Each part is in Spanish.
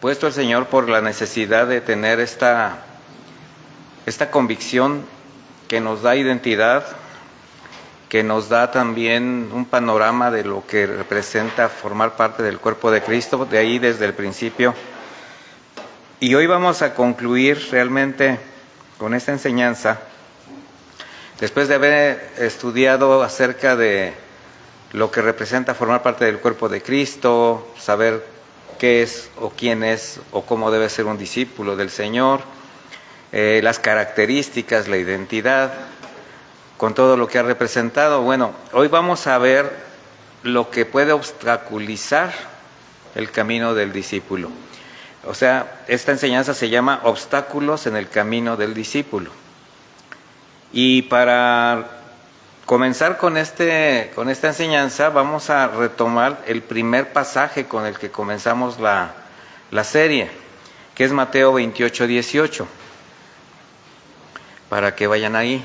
puesto el Señor por la necesidad de tener esta convicción que nos da identidad, que nos da también un panorama de lo que representa formar parte del cuerpo de Cristo, de ahí desde el principio. Y hoy vamos a concluir realmente con esta enseñanza, después de haber estudiado acerca de lo que representa formar parte del cuerpo de Cristo, saber qué es o quién es o cómo debe ser un discípulo del Señor, las características, la identidad, con todo lo que ha representado. Bueno, hoy vamos a ver lo que puede obstaculizar el camino del discípulo. O sea, esta enseñanza se llama Obstáculos en el camino del discípulo. Y para comenzar con esta enseñanza, vamos a retomar el primer pasaje con el que comenzamos la serie, que es Mateo 28, 18. Para que vayan ahí.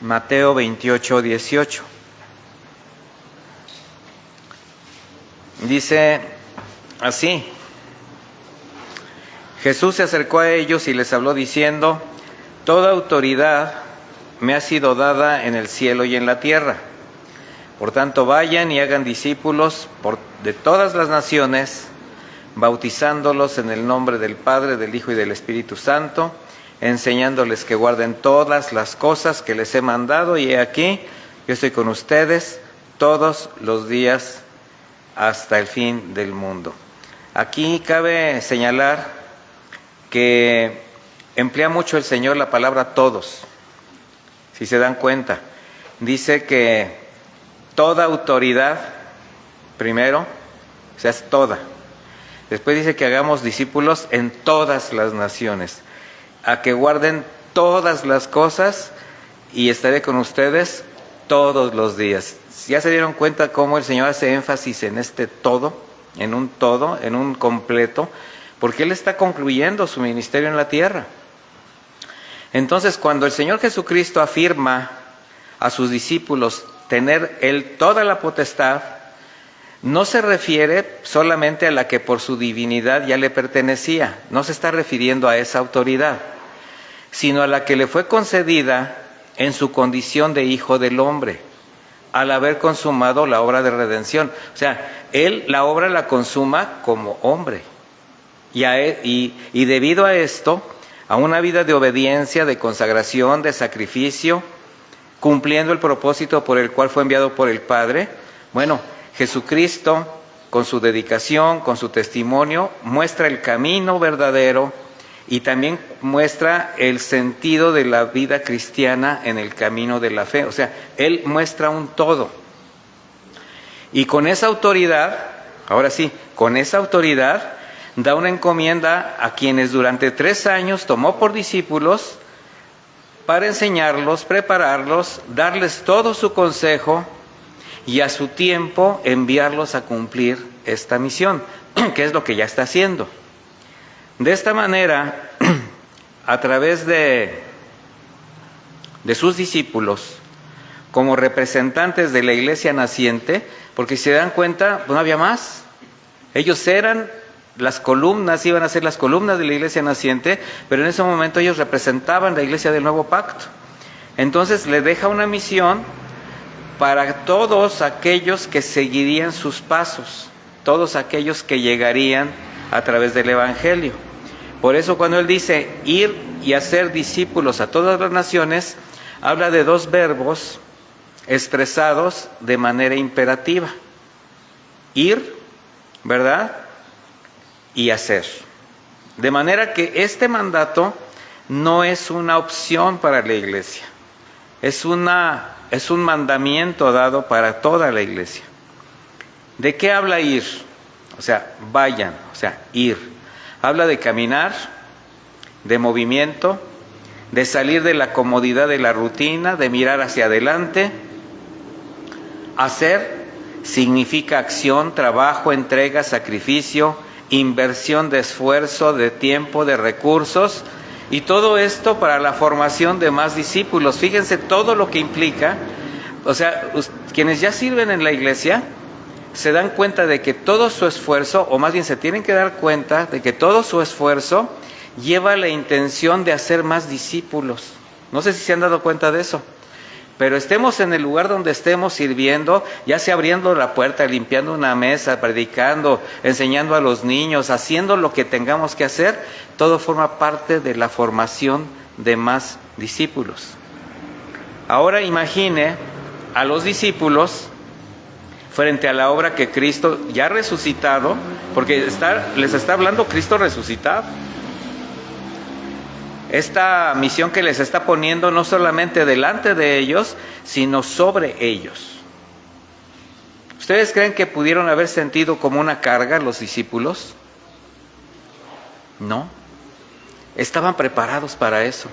Mateo 28, 18. Dice así: Jesús se acercó a ellos y les habló diciendo: Toda autoridad me ha sido dada en el cielo y en la tierra. Por tanto, vayan y hagan discípulos de todas las naciones, bautizándolos en el nombre del Padre, del Hijo y del Espíritu Santo, enseñándoles que guarden todas las cosas que les he mandado, y he aquí, yo estoy con ustedes todos los días hasta el fin del mundo. Aquí cabe señalar que emplea mucho el Señor la palabra todos, si se dan cuenta. Dice que toda autoridad, primero, o sea, es toda. Después dice que hagamos discípulos en todas las naciones, a que guarden todas las cosas y estaré con ustedes todos los días. ¿Ya se dieron cuenta cómo el Señor hace énfasis en este todo, en un completo? Porque Él está concluyendo su ministerio en la tierra. Entonces, cuando el Señor Jesucristo afirma a sus discípulos tener Él toda la potestad, no se refiere solamente a la que por su divinidad ya le pertenecía, no se está refiriendo a esa autoridad, sino a la que le fue concedida en su condición de hijo del hombre, al haber consumado la obra de redención. O sea, Él la obra la consuma como hombre. Y debido a esto, a una vida de obediencia, de consagración, de sacrificio, cumpliendo el propósito por el cual fue enviado por el Padre, bueno, Jesucristo, con su dedicación, con su testimonio, muestra el camino verdadero y también muestra el sentido de la vida cristiana en el camino de la fe. O sea, Él muestra un todo. Y con esa autoridad, ahora sí, con esa autoridad, da una encomienda a quienes durante 3 años tomó por discípulos para enseñarlos, prepararlos, darles todo su consejo y a su tiempo enviarlos a cumplir esta misión, que es lo que ya está haciendo. De esta manera, a través de sus discípulos, como representantes de la iglesia naciente, porque si se dan cuenta, no había más. Ellos eran las columnas, iban a ser las columnas de la iglesia naciente, pero en ese momento ellos representaban la iglesia del nuevo pacto. Entonces le deja una misión para todos aquellos que seguirían sus pasos, todos aquellos que llegarían a través del Evangelio. Por eso cuando Él dice ir y hacer discípulos a todas las naciones, habla de 2 verbos expresados de manera imperativa. Ir, ¿verdad? Y hacer. De manera que este mandato no es una opción para la iglesia, es un mandamiento dado para toda la iglesia. ¿De qué habla ir? O sea, vayan, o sea, ir. Habla de caminar, de movimiento, de salir de la comodidad de la rutina, de mirar hacia adelante. Hacer significa acción, trabajo, entrega, sacrificio, inversión de esfuerzo, de tiempo, de recursos, y todo esto para la formación de más discípulos. Fíjense todo lo que implica. O sea, quienes ya sirven en la iglesia, se dan cuenta de que todo su esfuerzo, o más bien se tienen que dar cuenta de que todo su esfuerzo lleva la intención de hacer más discípulos. No sé si se han dado cuenta de eso, pero estemos en el lugar donde estemos sirviendo, ya sea abriendo la puerta, limpiando una mesa, predicando, enseñando a los niños, haciendo lo que tengamos que hacer, todo forma parte de la formación de más discípulos. Ahora imagine a los discípulos frente a la obra que Cristo ya resucitado, porque les está hablando Cristo resucitado. Esta misión que les está poniendo no solamente delante de ellos, sino sobre ellos. ¿Ustedes creen que pudieron haber sentido como una carga los discípulos? No. Estaban preparados para eso.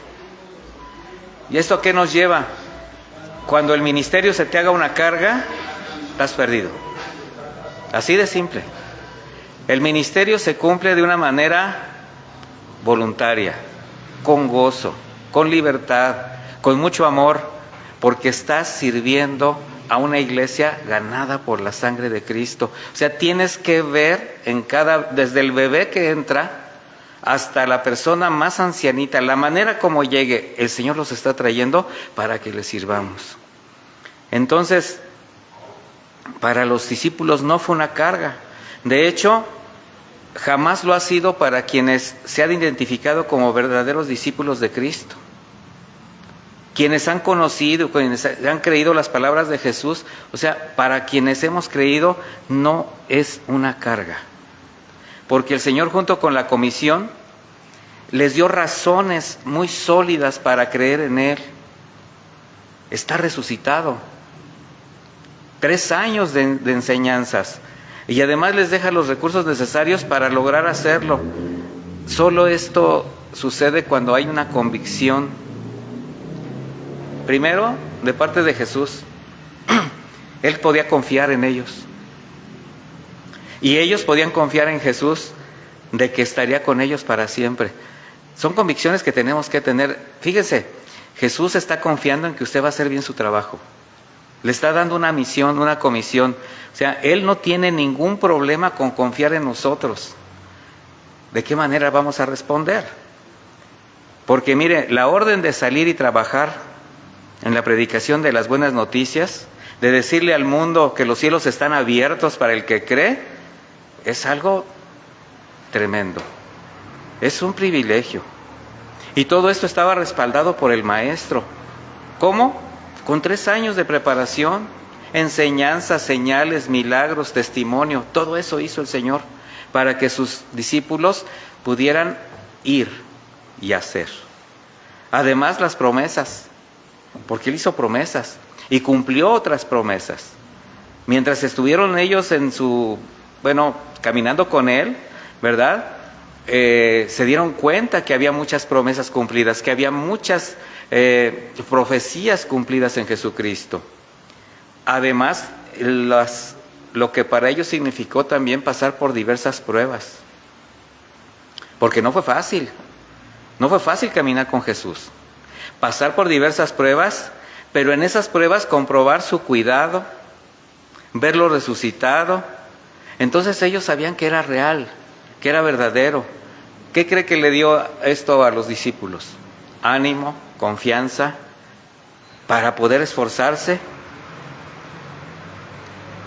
¿Y esto a qué nos lleva? Cuando el ministerio se te haga una carga, estás perdido. Así de simple. El ministerio se cumple de una manera voluntaria, con gozo, con libertad, con mucho amor, porque estás sirviendo a una iglesia ganada por la sangre de Cristo. O sea, tienes que ver desde el bebé que entra hasta la persona más ancianita, la manera como llegue, el Señor los está trayendo para que le sirvamos. Entonces, para los discípulos no fue una carga. De hecho, jamás lo ha sido para quienes se han identificado como verdaderos discípulos de Cristo. Quienes han conocido, quienes han creído las palabras de Jesús, o sea, para quienes hemos creído, no es una carga. Porque el Señor, junto con la comisión, les dio razones muy sólidas para creer en Él. Está resucitado. 3 años de enseñanzas. Y además les deja los recursos necesarios para lograr hacerlo. Solo esto sucede cuando hay una convicción. Primero, de parte de Jesús. Él podía confiar en ellos. Y ellos podían confiar en Jesús de que estaría con ellos para siempre. Son convicciones que tenemos que tener. Fíjense, Jesús está confiando en que usted va a hacer bien su trabajo. Le está dando una misión, una comisión. O sea, Él no tiene ningún problema con confiar en nosotros. ¿De qué manera vamos a responder? Porque mire, la orden de salir y trabajar en la predicación de las buenas noticias, de decirle al mundo que los cielos están abiertos para el que cree, es algo tremendo. Es un privilegio. Y todo esto estaba respaldado por el Maestro. ¿Cómo? Con 3 años de preparación, enseñanza, señales, milagros, testimonio, todo eso hizo el Señor para que sus discípulos pudieran ir y hacer. Además, las promesas, porque Él hizo promesas y cumplió otras promesas. Mientras estuvieron ellos caminando con Él, ¿verdad? Se dieron cuenta que había muchas promesas cumplidas, que había muchas profecías cumplidas en Jesucristo. Además, lo que para ellos significó también pasar por diversas pruebas, porque no fue fácil caminar con Jesús, pasar por diversas pruebas, pero en esas pruebas comprobar su cuidado, verlo resucitado. Entonces ellos sabían que era real, que era verdadero. ¿Qué cree que le dio esto a los discípulos? Ánimo, confianza, para poder esforzarse.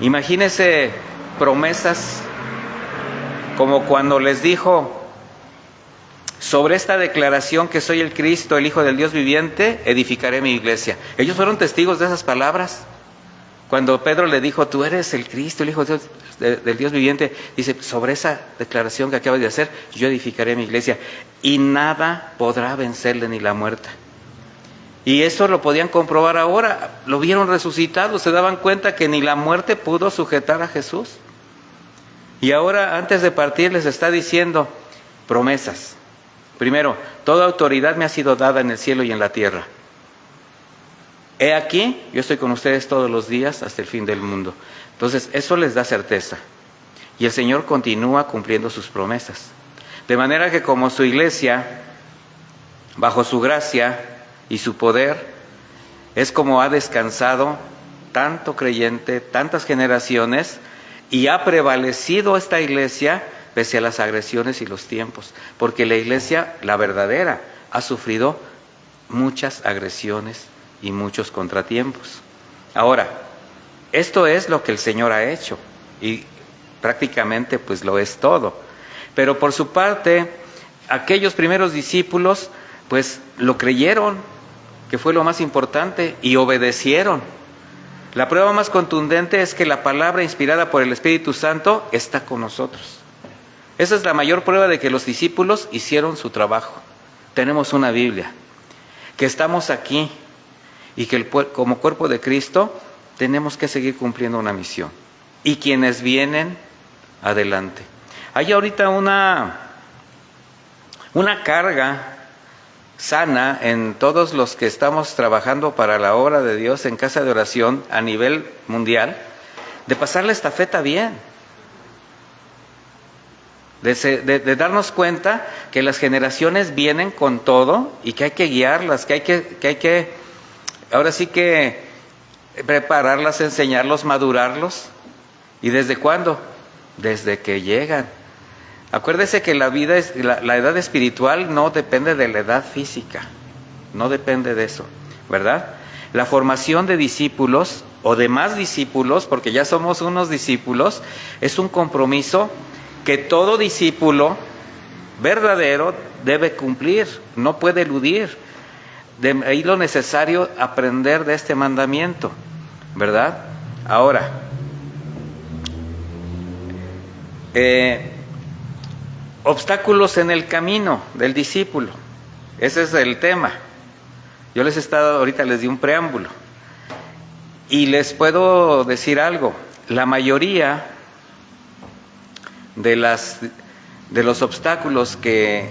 Imagínense promesas como cuando les dijo: sobre esta declaración que soy el Cristo, el Hijo del Dios viviente, edificaré mi iglesia. Ellos fueron testigos de esas palabras. Cuando Pedro le dijo: tú eres el Cristo, el Hijo del Dios viviente, dice: sobre esa declaración que acabas de hacer, yo edificaré mi iglesia, y nada podrá vencerle, ni la muerte. Y eso lo podían comprobar ahora. Lo vieron resucitado, se daban cuenta que ni la muerte pudo sujetar a Jesús. Y ahora, antes de partir, les está diciendo promesas. Primero, toda autoridad me ha sido dada en el cielo y en la tierra. He aquí, yo estoy con ustedes todos los días hasta el fin del mundo. Entonces, eso les da certeza. Y el Señor continúa cumpliendo sus promesas. De manera que como su iglesia, bajo su gracia y su poder, es como ha descansado tanto creyente, tantas generaciones, Y ha prevalecido esta iglesia pese a las agresiones y los tiempos, porque la iglesia, la verdadera, ha sufrido muchas agresiones y muchos contratiempos. Ahora, esto es lo que el Señor ha hecho y prácticamente pues lo es todo. Pero por su parte, aquellos primeros discípulos pues lo creyeron, que fue lo más importante, y obedecieron. La prueba más contundente es que la palabra inspirada por el Espíritu Santo está con nosotros. Esa es la mayor prueba de que los discípulos hicieron su trabajo. Tenemos una Biblia, que estamos aquí y que como cuerpo de Cristo tenemos que seguir cumpliendo una misión. Y quienes vienen, adelante. Hay ahorita una carga sana en todos los que estamos trabajando para la obra de Dios en casa de oración a nivel mundial, de pasar la estafeta bien, de darnos cuenta que las generaciones vienen con todo y que hay que guiarlas, que hay que ahora sí que prepararlas, enseñarlos, madurarlos. ¿Y desde cuándo? Desde que llegan. Acuérdese que la vida la edad espiritual no depende de la edad física, no depende de eso, ¿verdad? La formación de discípulos o de más discípulos, porque ya somos unos discípulos, es un compromiso que todo discípulo verdadero debe cumplir, no puede eludir. De ahí lo necesario aprender de este mandamiento, ¿verdad? Ahora, obstáculos en el camino del discípulo. Ese es el tema. Yo ahorita les di un preámbulo. Y les puedo decir algo. La mayoría de los obstáculos que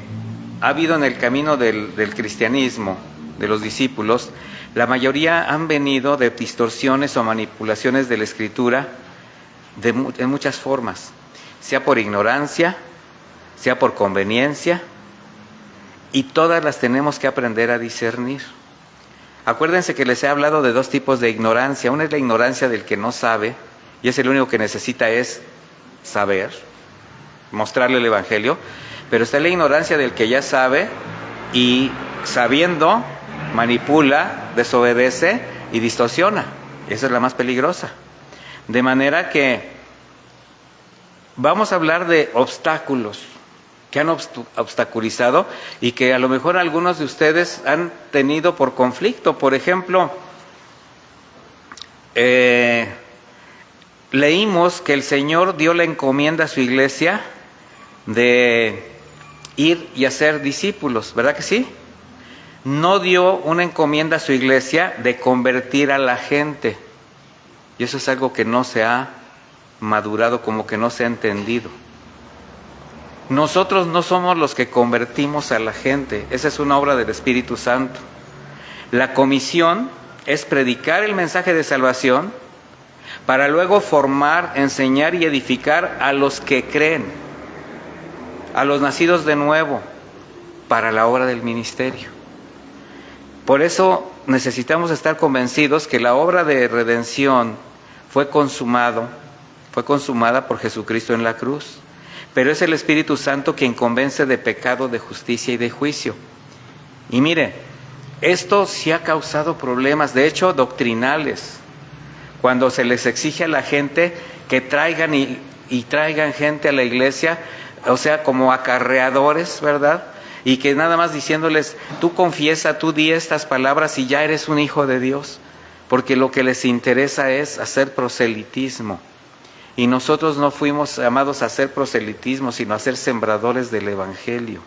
ha habido en el camino del cristianismo, de los discípulos, la mayoría han venido de distorsiones o manipulaciones de la Escritura en muchas formas. Sea por ignorancia, sea por conveniencia, y todas las tenemos que aprender a discernir. Acuérdense que les he hablado de dos tipos de ignorancia. Una es la ignorancia del que no sabe, y es el único que necesita es saber, mostrarle el Evangelio. Pero está la ignorancia del que ya sabe y sabiendo manipula, desobedece y distorsiona. Esa es la más peligrosa. De manera que vamos a hablar de obstáculos que han obstaculizado y que a lo mejor algunos de ustedes han tenido por conflicto. Por ejemplo, leímos que el Señor dio la encomienda a su iglesia de ir y hacer discípulos, ¿verdad que sí? No dio una encomienda a su iglesia de convertir a la gente. Y eso es algo que no se ha madurado, como que no se ha entendido. Nosotros no somos los que convertimos a la gente, esa es una obra del Espíritu Santo. La comisión es predicar el mensaje de salvación para luego formar, enseñar y edificar a los que creen, a los nacidos de nuevo, para la obra del ministerio. Por eso necesitamos estar convencidos que la obra de redención fue consumada por Jesucristo en la cruz. Pero es el Espíritu Santo quien convence de pecado, de justicia y de juicio. Y mire, esto sí ha causado problemas, de hecho doctrinales, cuando se les exige a la gente que traigan y traigan gente a la iglesia, o sea, como acarreadores, ¿verdad? Y que nada más diciéndoles, tú confiesa, tú di estas palabras y ya eres un hijo de Dios, porque lo que les interesa es hacer proselitismo. Y nosotros no fuimos llamados a hacer proselitismo, sino a ser sembradores del Evangelio.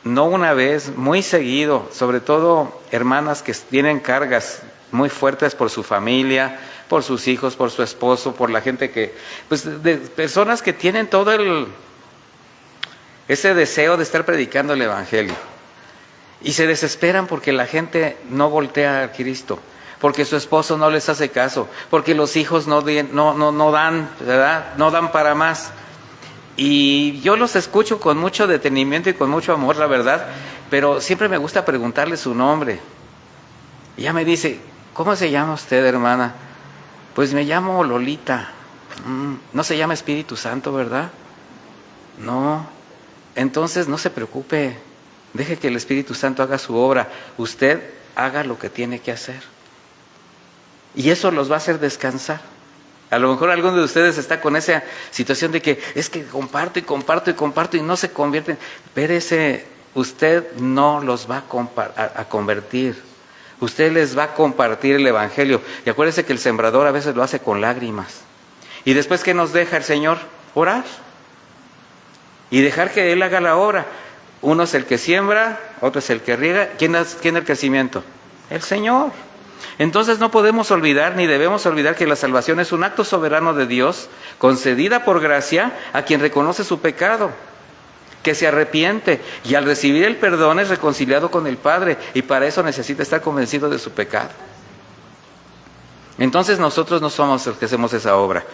No una vez, muy seguido, sobre todo hermanas que tienen cargas muy fuertes por su familia, por sus hijos, por su esposo, por la gente que, pues de personas que tienen todo ese deseo de estar predicando el Evangelio. Y se desesperan porque la gente no voltea a Cristo, porque su esposo no les hace caso, porque los hijos no dan, ¿verdad? No dan para más. Y yo los escucho con mucho detenimiento y con mucho amor, la verdad, pero siempre me gusta preguntarle su nombre. Y ella me dice, ¿cómo se llama usted, hermana? Pues me llamo Lolita. No se llama Espíritu Santo, ¿verdad? No. Entonces no se preocupe. Deje que el Espíritu Santo haga su obra. Usted haga lo que tiene que hacer. Y eso los va a hacer descansar. A lo mejor alguno de ustedes está con esa situación de que es que comparto y comparto y comparto y no se convierten. Espérese, usted no los va a convertir. Usted les va a compartir el Evangelio. Y acuérdese que el sembrador a veces lo hace con lágrimas. Y después, ¿qué nos deja el Señor? Orar. Y dejar que Él haga la obra. Uno es el que siembra, otro es el que riega. ¿Quién es el crecimiento? El Señor. Entonces no podemos olvidar ni debemos olvidar que la salvación es un acto soberano de Dios, concedida por gracia a quien reconoce su pecado, que se arrepiente y al recibir el perdón es reconciliado con el Padre y para eso necesita estar convencido de su pecado. Entonces nosotros no somos los que hacemos esa obra,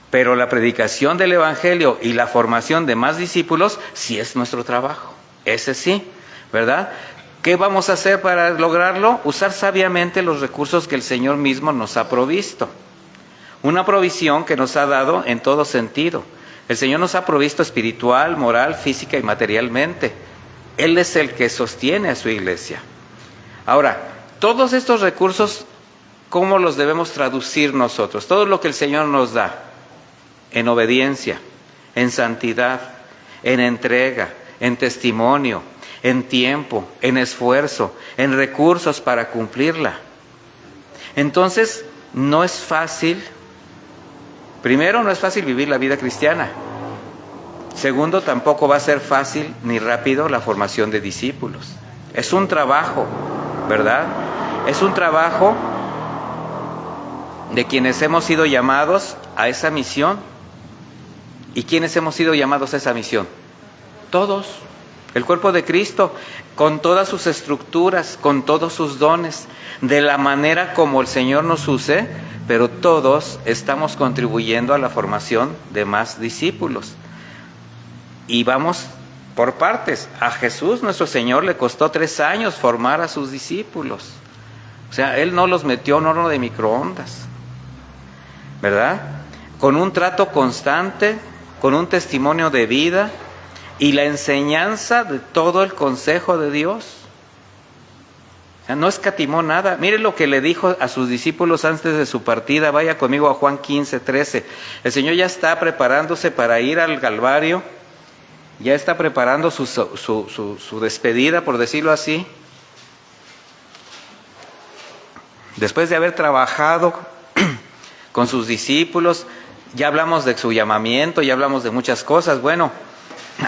pero la predicación del Evangelio y la formación de más discípulos sí es nuestro trabajo, ese sí, ¿verdad? ¿Qué vamos a hacer para lograrlo? Usar sabiamente los recursos que el Señor mismo nos ha provisto. Una provisión que nos ha dado en todo sentido. El Señor nos ha provisto espiritual, moral, física y materialmente. Él es el que sostiene a su iglesia. Ahora, todos estos recursos, ¿cómo los debemos traducir nosotros? Todo lo que el Señor nos da, en obediencia, en santidad, en entrega, en testimonio, en tiempo, en esfuerzo, en recursos para cumplirla. Entonces, no es fácil. Primero, no es fácil vivir la vida cristiana. Segundo, tampoco va a ser fácil ni rápido la formación de discípulos. Es un trabajo, ¿verdad? Es un trabajo de quienes hemos sido llamados a esa misión. ¿Y quiénes hemos sido llamados a esa misión? Todos. El cuerpo de Cristo, con todas sus estructuras, con todos sus dones, de la manera como el Señor nos use, pero todos estamos contribuyendo a la formación de más discípulos. Y vamos por partes. A Jesús, nuestro Señor, le costó 3 años formar a sus discípulos. O sea, Él no los metió en horno de microondas, ¿verdad? Con un trato constante, con un testimonio de vida, y la enseñanza de todo el consejo de Dios. O sea, no escatimó nada. Mire lo que le dijo a sus discípulos antes de su partida. Vaya conmigo a Juan 15:13. El Señor ya está preparándose para ir al Calvario. Ya está preparando su despedida, por decirlo así. Después de haber trabajado con sus discípulos, ya hablamos de su llamamiento, ya hablamos de muchas cosas. Bueno,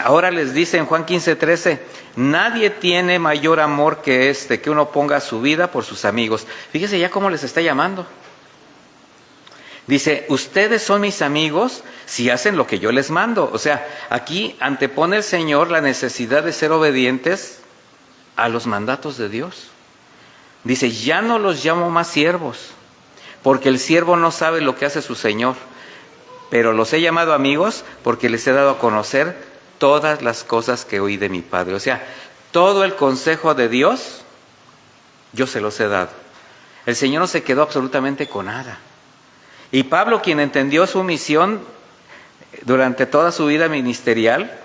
ahora les dice en Juan 15:13, nadie tiene mayor amor que este, que uno ponga su vida por sus amigos. Fíjese ya cómo les está llamando. Dice, ustedes son mis amigos si hacen lo que yo les mando. O sea, aquí antepone el Señor la necesidad de ser obedientes a los mandatos de Dios. Dice, ya no los llamo más siervos, porque el siervo no sabe lo que hace su Señor, pero los he llamado amigos porque les he dado a conocer todas las cosas que oí de mi Padre. O sea, todo el consejo de Dios, yo se los he dado. El Señor no se quedó absolutamente con nada. Y Pablo, quien entendió su misión durante toda su vida ministerial,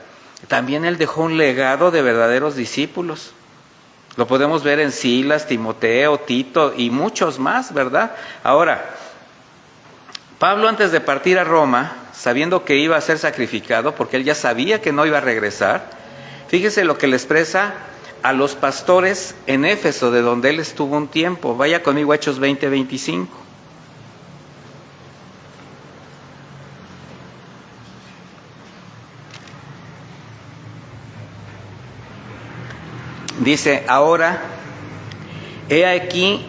también él dejó un legado de verdaderos discípulos. Lo podemos ver en Silas, Timoteo, Tito y muchos más, ¿verdad? Ahora, Pablo antes de partir a Roma, sabiendo que iba a ser sacrificado, porque él ya sabía que no iba a regresar, fíjese lo que le expresa a los pastores en Éfeso, de donde él estuvo un tiempo. Vaya conmigo a Hechos 20:25. Dice, ahora, he aquí,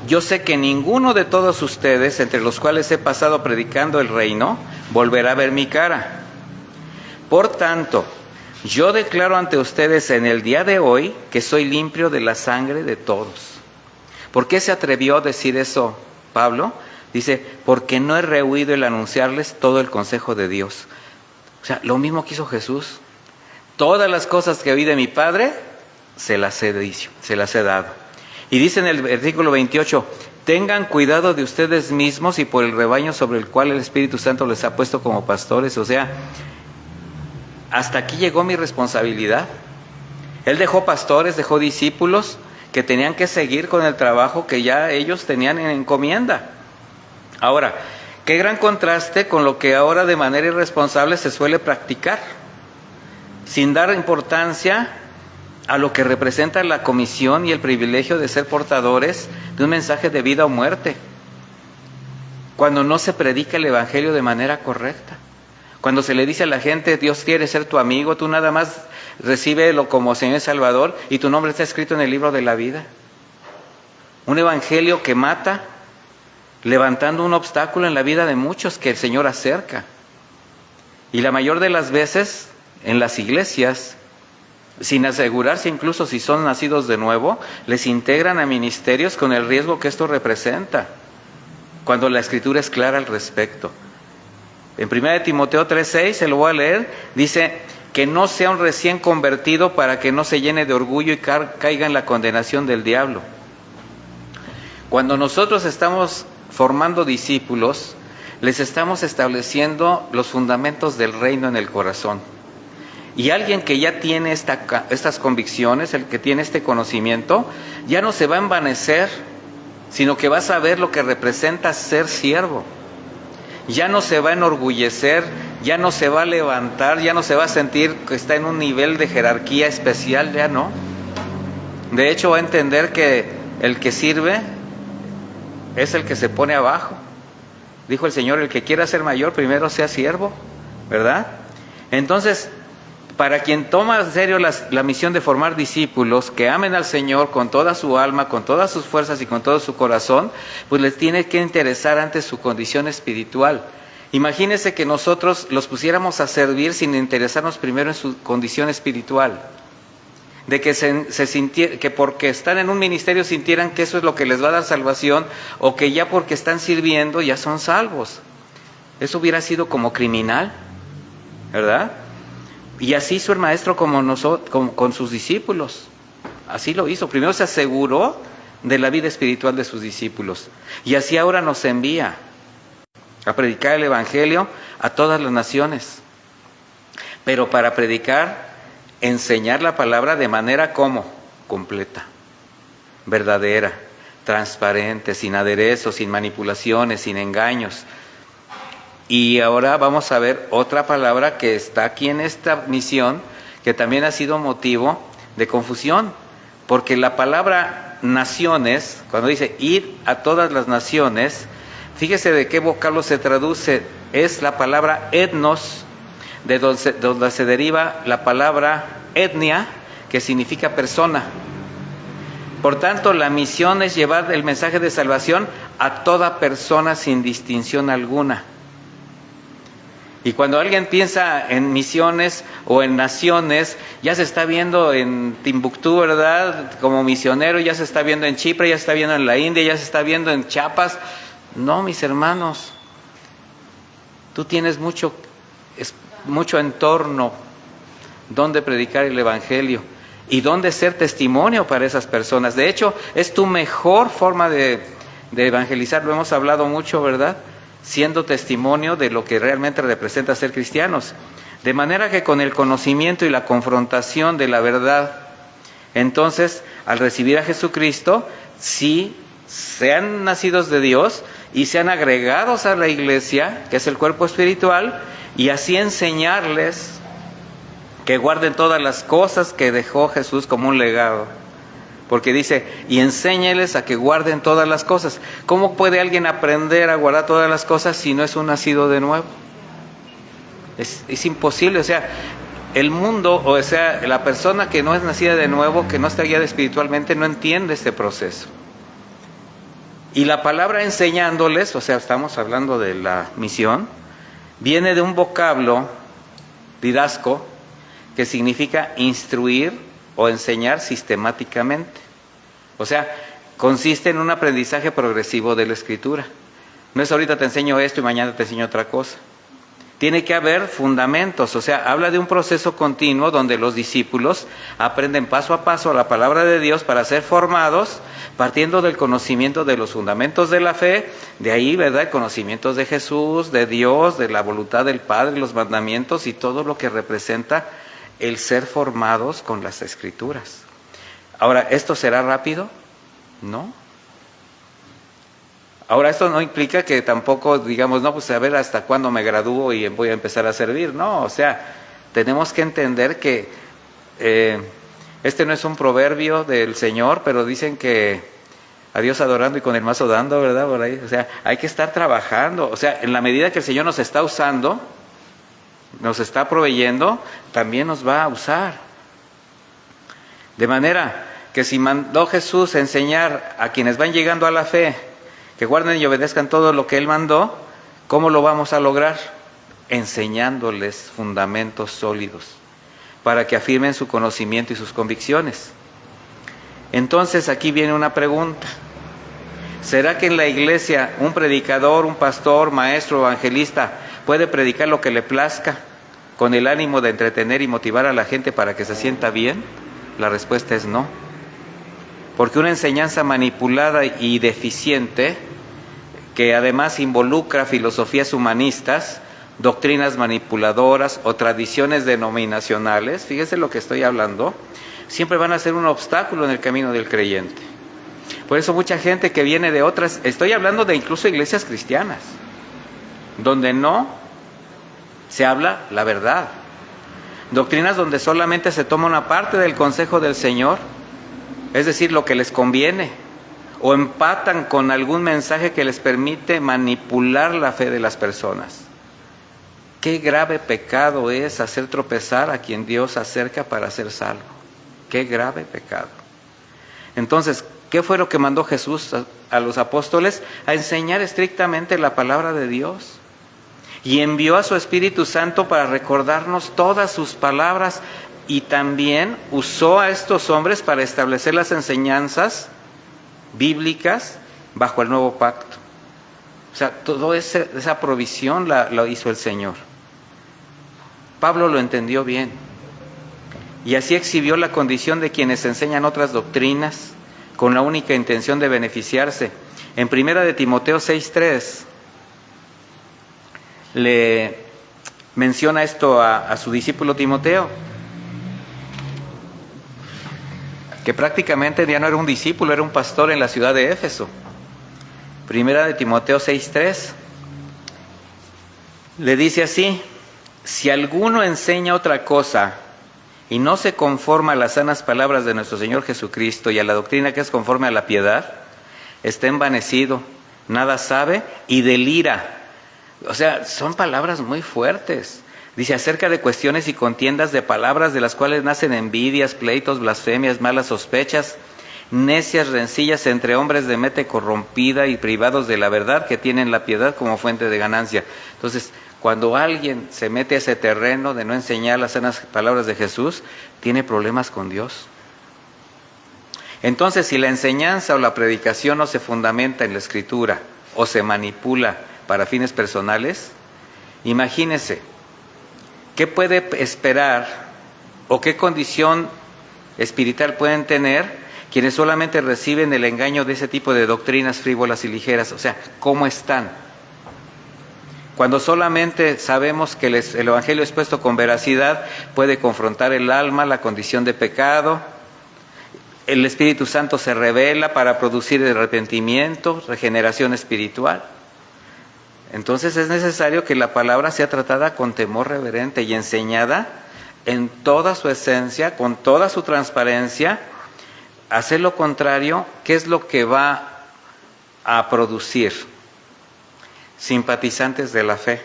yo sé que ninguno de todos ustedes, entre los cuales he pasado predicando el reino, volverá a ver mi cara. Por tanto, yo declaro ante ustedes en el día de hoy que soy limpio de la sangre de todos. ¿Por qué se atrevió a decir eso Pablo? Dice, porque no he rehuido el anunciarles todo el consejo de Dios. O sea, lo mismo que hizo Jesús. Todas las cosas que oí de mi Padre, se las he dicho, se las he dado. Y dice en el versículo 28, tengan cuidado de ustedes mismos y por el rebaño sobre el cual el Espíritu Santo les ha puesto como pastores. O sea, hasta aquí llegó mi responsabilidad. Él dejó pastores, dejó discípulos que tenían que seguir con el trabajo que ya ellos tenían en encomienda. Ahora, qué gran contraste con lo que ahora de manera irresponsable se suele practicar, sin dar importancia a lo que representa la comisión y el privilegio de ser portadores de un mensaje de vida o muerte. Cuando no se predica el Evangelio de manera correcta, cuando se le dice a la gente, Dios quiere ser tu amigo, tú nada más recíbelo como Señor y Salvador y tu nombre está escrito en el libro de la vida. Un Evangelio que mata, levantando un obstáculo en la vida de muchos que el Señor acerca. Y la mayor de las veces, en las iglesias, sin asegurarse incluso si son nacidos de nuevo, les integran a ministerios con el riesgo que esto representa, cuando la Escritura es clara al respecto. En 1 Timoteo 3:6, se lo voy a leer, dice que no sea un recién convertido para que no se llene de orgullo y caiga en la condenación del diablo. Cuando nosotros estamos formando discípulos, les estamos estableciendo los fundamentos del reino en el corazón. Y alguien que ya tiene estas convicciones, el que tiene este conocimiento, ya no se va a envanecer, sino que va a saber lo que representa ser siervo. Ya no se va a enorgullecer, ya no se va a levantar, ya no se va a sentir que está en un nivel de jerarquía especial, ya no. De hecho, va a entender que el que sirve es el que se pone abajo. Dijo el Señor, el que quiera ser mayor, primero sea siervo, ¿verdad? Entonces, para quien toma en serio la misión de formar discípulos que amen al Señor con toda su alma, con todas sus fuerzas y con todo su corazón, pues les tiene que interesar antes su condición espiritual. Imagínense que nosotros los pusiéramos a servir sin interesarnos primero en su condición espiritual. De que que porque están en un ministerio sintieran que eso es lo que les va a dar salvación, o que ya porque están sirviendo ya son salvos. Eso hubiera sido como criminal, ¿verdad? Y así hizo el maestro con sus discípulos. Así lo hizo. Primero se aseguró de la vida espiritual de sus discípulos. Y así ahora nos envía a predicar el Evangelio a todas las naciones. Pero para predicar, enseñar la palabra de manera ¿cómo? Completa, verdadera, transparente, sin aderezos, sin manipulaciones, sin engaños. Y ahora vamos a ver otra palabra que está aquí en esta misión, que también ha sido motivo de confusión, porque la palabra naciones, cuando dice ir a todas las naciones, fíjese de qué vocablo se traduce, es la palabra etnos, de donde se deriva la palabra etnia, que significa persona. Por tanto, la misión es llevar el mensaje de salvación a toda persona sin distinción alguna. Y cuando alguien piensa en misiones o en naciones, ya se está viendo en Timbuktu, ¿verdad? Como misionero, ya se está viendo en Chipre, ya se está viendo en la India, ya se está viendo en Chiapas. No, mis hermanos, tú tienes mucho entorno donde predicar el Evangelio y donde ser testimonio para esas personas. De hecho, es tu mejor forma de evangelizar, lo hemos hablado mucho, ¿verdad? Siendo testimonio de lo que realmente representa ser cristianos. De manera que con el conocimiento y la confrontación de la verdad, entonces, al recibir a Jesucristo, sí sean nacidos de Dios y sean agregados a la iglesia, que es el cuerpo espiritual, y así enseñarles que guarden todas las cosas que dejó Jesús como un legado. Porque dice, y enséñeles a que guarden todas las cosas. ¿Cómo puede alguien aprender a guardar todas las cosas si no es un nacido de nuevo? Es imposible. O sea, el mundo, o sea, la persona que no es nacida de nuevo, que no está guiada espiritualmente, no entiende este proceso. Y la palabra enseñándoles, o sea, estamos hablando de la misión, viene de un vocablo, didasco, que significa instruir o enseñar sistemáticamente. O sea, consiste en un aprendizaje progresivo de la Escritura. No es ahorita te enseño esto y mañana te enseño otra cosa, Tiene que haber fundamentos, o sea, habla de un proceso continuo donde los discípulos aprenden paso a paso la palabra de Dios para ser formados, partiendo del conocimiento de los fundamentos de la fe, de ahí, ¿verdad?, conocimientos de Jesús, de Dios, de la voluntad del Padre, los mandamientos y todo lo que representa el ser formados con las Escrituras. Ahora, ¿esto será rápido? No. Ahora, esto no implica que tampoco digamos, no, pues a ver hasta cuándo me gradúo y voy a empezar a servir. No, o sea, tenemos que entender que este no es un proverbio del Señor, pero dicen que a Dios adorando y con el mazo dando, ¿verdad? Por ahí, o sea, hay que estar trabajando. O sea, en la medida que el Señor nos está usando, nos está proveyendo, también nos va a usar. De manera que si mandó Jesús enseñar a quienes van llegando a la fe, que guarden y obedezcan todo lo que Él mandó, ¿cómo lo vamos a lograr? Enseñándoles fundamentos sólidos, para que afirmen su conocimiento y sus convicciones. Entonces aquí viene una pregunta. ¿Será que en la iglesia un predicador, un pastor, maestro, evangelista puede predicar lo que le plazca con el ánimo de entretener y motivar a la gente para que se sienta bien? La respuesta es no. Porque una enseñanza manipulada y deficiente, que además involucra filosofías humanistas, doctrinas manipuladoras o tradiciones denominacionales, fíjese lo que estoy hablando, siempre van a ser un obstáculo en el camino del creyente. Por eso mucha gente que viene de otras, estoy hablando de incluso iglesias cristianas, donde no se habla la verdad. Doctrinas donde solamente se toma una parte del consejo del Señor, es decir, lo que les conviene, o empatan con algún mensaje que les permite manipular la fe de las personas. Qué grave pecado es hacer tropezar a quien Dios acerca para ser salvo. Qué grave pecado. Entonces, ¿qué fue lo que mandó Jesús a los apóstoles? A enseñar estrictamente la palabra de Dios. Y envió a su Espíritu Santo para recordarnos todas sus palabras. Y también usó a estos hombres para establecer las enseñanzas bíblicas bajo el nuevo pacto. O sea, toda esa provisión la hizo el Señor. Pablo lo entendió bien. Y así exhibió la condición de quienes enseñan otras doctrinas con la única intención de beneficiarse. En 1 de Timoteo 6:3 le menciona esto a su discípulo Timoteo, que prácticamente ya no era un discípulo, era un pastor en la ciudad de Éfeso. 1 de Timoteo 6:3 le dice así: si alguno enseña otra cosa y no se conforma a las sanas palabras de nuestro Señor Jesucristo y a la doctrina que es conforme a la piedad, está envanecido, nada sabe y delira. O sea, son palabras muy fuertes. Dice, acerca de cuestiones y contiendas de palabras de las cuales nacen envidias, pleitos, blasfemias, malas sospechas, necias rencillas entre hombres de mente corrompida y privados de la verdad, que tienen la piedad como fuente de ganancia. Entonces, cuando alguien se mete a ese terreno de no enseñar las sanas palabras de Jesús, tiene problemas con Dios. Entonces, si la enseñanza o la predicación no se fundamenta en la Escritura o se manipula para fines personales, imagínese, ¿qué puede esperar o qué condición espiritual pueden tener quienes solamente reciben el engaño de ese tipo de doctrinas frívolas y ligeras? O sea, ¿cómo están? Cuando solamente sabemos que el Evangelio expuesto con veracidad puede confrontar el alma, la condición de pecado, el Espíritu Santo se revela para producir el arrepentimiento, regeneración espiritual. Entonces es necesario que la palabra sea tratada con temor reverente y enseñada en toda su esencia, con toda su transparencia. Hacer lo contrario, ¿qué es lo que va a producir? Simpatizantes de la fe,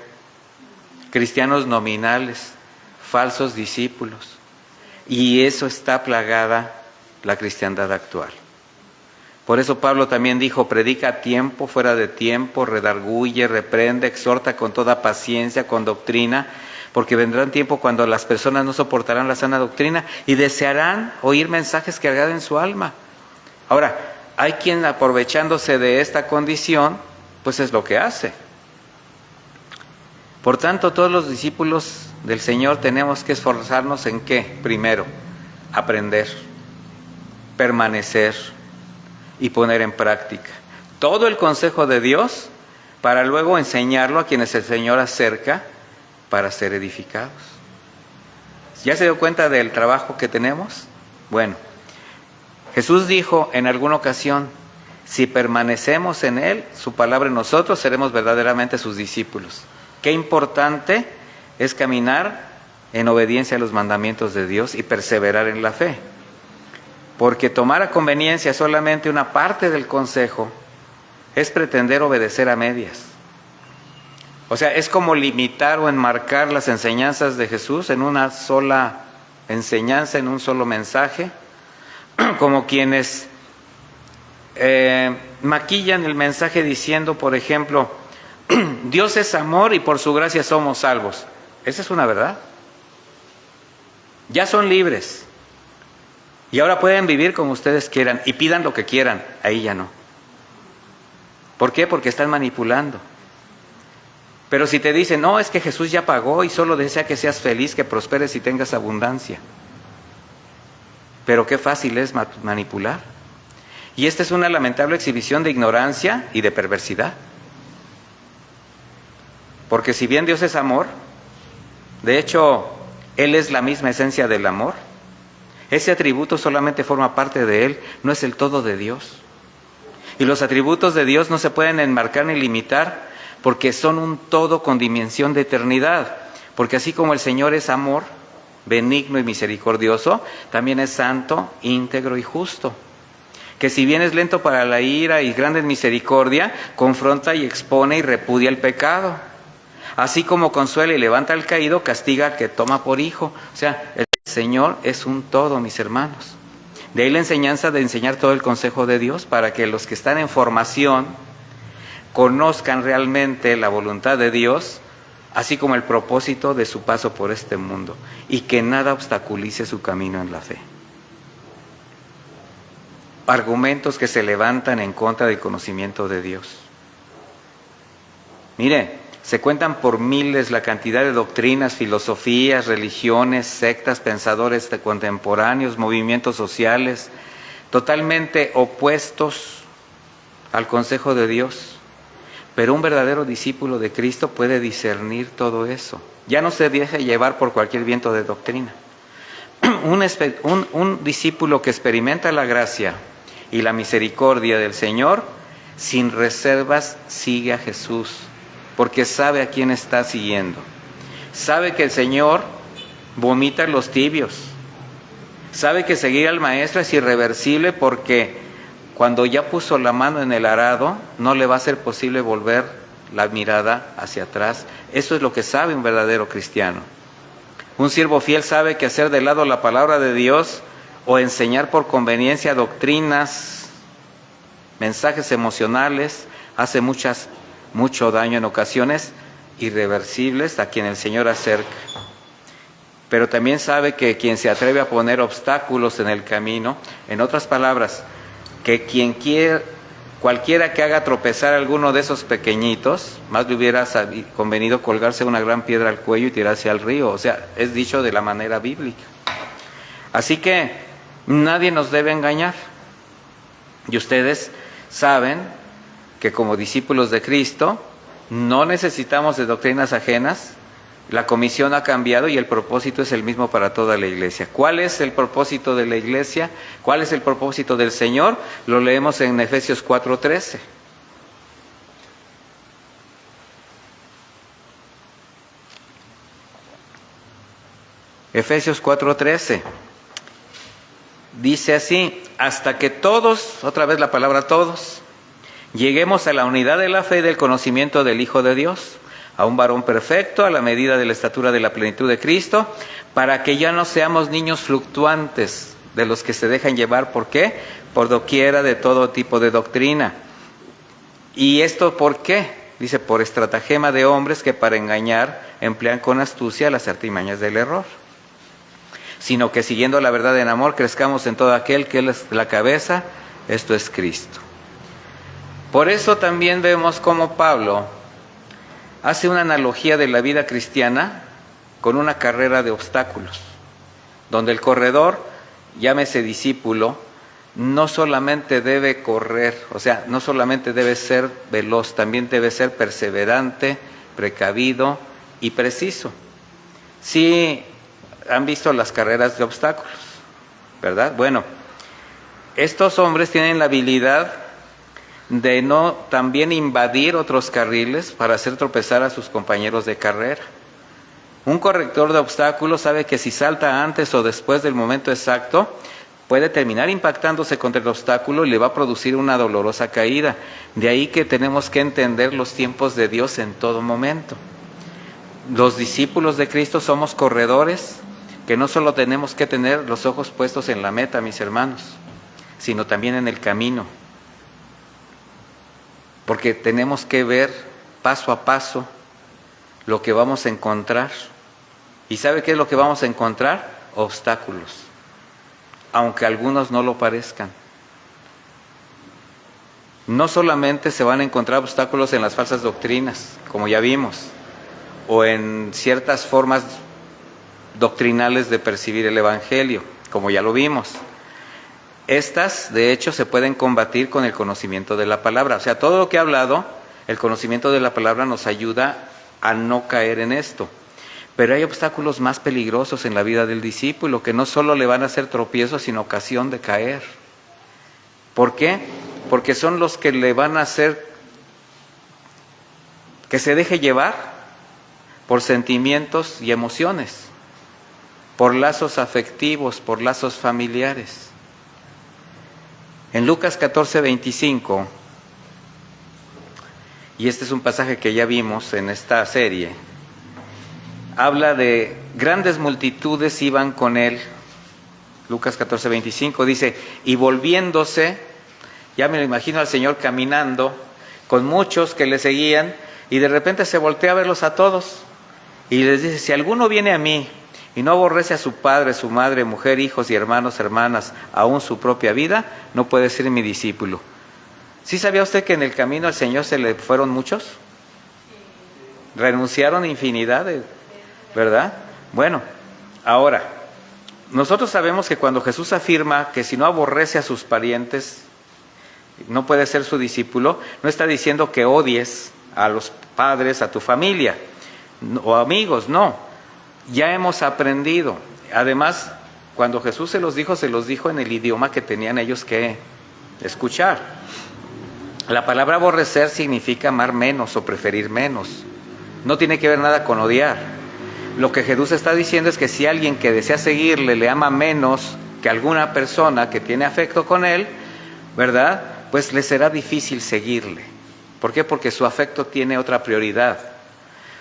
cristianos nominales, falsos discípulos. Y eso está plagada la cristiandad actual. Por eso Pablo también dijo, predica a tiempo, fuera de tiempo, redarguye, reprende, exhorta con toda paciencia, con doctrina, porque vendrán tiempos cuando las personas no soportarán la sana doctrina y desearán oír mensajes que agraden su alma. Ahora, hay quien aprovechándose de esta condición, pues es lo que hace. Por tanto, todos los discípulos del Señor tenemos que esforzarnos en ¿qué? Primero, aprender, permanecer y poner en práctica todo el consejo de Dios para luego enseñarlo a quienes el Señor acerca para ser edificados. ¿Ya se dio cuenta del trabajo que tenemos? Bueno, Jesús dijo en alguna ocasión, si permanecemos en Él, su palabra en nosotros, seremos verdaderamente sus discípulos. Qué importante es caminar en obediencia a los mandamientos de Dios y perseverar en la fe. Porque tomar a conveniencia solamente una parte del consejo es pretender obedecer a medias. O sea, es como limitar o enmarcar las enseñanzas de Jesús en una sola enseñanza, en un solo mensaje, como quienes maquillan el mensaje diciendo, por ejemplo, Dios es amor y por su gracia somos salvos. Esa es una verdad. Ya son libres. Y ahora pueden vivir como ustedes quieran y pidan lo que quieran. Ahí ya no. ¿Por qué? Porque están manipulando. Pero si te dicen, no, es que Jesús ya pagó y solo desea que seas feliz, que prosperes y tengas abundancia. Pero qué fácil es manipular. Y esta es una lamentable exhibición de ignorancia y de perversidad. Porque si bien Dios es amor, de hecho, Él es la misma esencia del amor. Ese atributo solamente forma parte de Él, no es el todo de Dios. Y los atributos de Dios no se pueden enmarcar ni limitar porque son un todo con dimensión de eternidad. Porque así como el Señor es amor, benigno y misericordioso, también es santo, íntegro y justo. Que si bien es lento para la ira y grande en misericordia, confronta y expone y repudia el pecado. Así como consuela y levanta al caído, castiga al que toma por hijo. O sea, el Señor es un todo, mis hermanos. De ahí la enseñanza de enseñar todo el consejo de Dios para que los que están en formación conozcan realmente la voluntad de Dios, así como el propósito de su paso por este mundo, y que nada obstaculice su camino en la fe. Argumentos que se levantan en contra del conocimiento de Dios. Mire, se cuentan por miles la cantidad de doctrinas, filosofías, religiones, sectas, pensadores contemporáneos, movimientos sociales, totalmente opuestos al consejo de Dios. Pero un verdadero discípulo de Cristo puede discernir todo eso. Ya no se deja llevar por cualquier viento de doctrina. Un discípulo que experimenta la gracia y la misericordia del Señor, sin reservas sigue a Jesús, porque sabe a quién está siguiendo. Sabe que el Señor vomita los tibios. Sabe que seguir al Maestro es irreversible porque cuando ya puso la mano en el arado, no le va a ser posible volver la mirada hacia atrás. Eso es lo que sabe un verdadero cristiano. Un siervo fiel sabe que hacer de lado la palabra de Dios o enseñar por conveniencia doctrinas, mensajes emocionales, hace mucho daño en ocasiones irreversibles a quien el Señor acerca. Pero también sabe que quien se atreve a poner obstáculos en el camino, en otras palabras, que cualquiera que haga tropezar a alguno de esos pequeñitos, más le hubiera convenido colgarse una gran piedra al cuello y tirarse al río. O sea, es dicho de la manera bíblica. Así que nadie nos debe engañar. Y ustedes saben que como discípulos de Cristo no necesitamos de doctrinas ajenas. La comisión ha cambiado y el propósito es el mismo para toda la iglesia. ¿Cuál es el propósito de la iglesia? ¿Cuál es el propósito del Señor? Lo leemos en Efesios 4:13. Efesios 4:13. Dice así, hasta que todos, otra vez la palabra todos, lleguemos a la unidad de la fe y del conocimiento del Hijo de Dios, a un varón perfecto, a la medida de la estatura de la plenitud de Cristo, para que ya no seamos niños fluctuantes, de los que se dejan llevar, ¿por qué? Por doquiera de todo tipo de doctrina. ¿Y esto por qué? Dice, por estratagema de hombres que para engañar emplean con astucia las artimañas del error. Sino que siguiendo la verdad en amor, crezcamos en todo aquel que es la cabeza, esto es Cristo. Por eso también vemos cómo Pablo hace una analogía de la vida cristiana con una carrera de obstáculos, donde el corredor, llámese discípulo, no solamente debe correr, o sea, no solamente debe ser veloz, también debe ser perseverante, precavido y preciso. Sí, han visto las carreras de obstáculos, ¿verdad? Bueno, estos hombres tienen la habilidad de no también invadir otros carriles para hacer tropezar a sus compañeros de carrera. Un corrector de obstáculos sabe que si salta antes o después del momento exacto, puede terminar impactándose contra el obstáculo y le va a producir una dolorosa caída. De ahí que tenemos que entender los tiempos de Dios en todo momento. Los discípulos de Cristo somos corredores que no solo tenemos que tener los ojos puestos en la meta, mis hermanos, sino también en el camino. Porque tenemos que ver paso a paso lo que vamos a encontrar. ¿Y sabe qué es lo que vamos a encontrar? Obstáculos, aunque algunos no lo parezcan. No solamente se van a encontrar obstáculos en las falsas doctrinas, como ya vimos, o en ciertas formas doctrinales de percibir el Evangelio, como ya lo vimos. Estas, de hecho, se pueden combatir con el conocimiento de la palabra. O sea, todo lo que he hablado, el conocimiento de la palabra nos ayuda a no caer en esto. Pero hay obstáculos más peligrosos en la vida del discípulo que no solo le van a hacer tropiezos, sino ocasión de caer. ¿Por qué? Porque son los que le van a hacer que se deje llevar por sentimientos y emociones, por lazos afectivos, por lazos familiares. En Lucas 14:25, y este es un pasaje que ya vimos en esta serie, habla de grandes multitudes iban con él. Lucas 14:25 dice, y volviéndose, ya me lo imagino al Señor caminando con muchos que le seguían, y de repente se voltea a verlos a todos y les dice, si alguno viene a mí y no aborrece a su padre, su madre, mujer, hijos y hermanos, hermanas, aún su propia vida, no puede ser mi discípulo. ¿Sí sabía usted que en el camino al Señor se le fueron muchos? Renunciaron infinidad, ¿verdad? Bueno, ahora, nosotros sabemos que cuando Jesús afirma que si no aborrece a sus parientes, no puede ser su discípulo, no está diciendo que odies a los padres, a tu familia o amigos, no. Ya hemos aprendido. Además, cuando Jesús se los dijo en el idioma que tenían ellos que escuchar. La palabra aborrecer significa amar menos o preferir menos. No tiene que ver nada con odiar. Lo que Jesús está diciendo es que si alguien que desea seguirle le ama menos que alguna persona que tiene afecto con él, ¿verdad? Pues le será difícil seguirle. ¿Por qué? Porque su afecto tiene otra prioridad.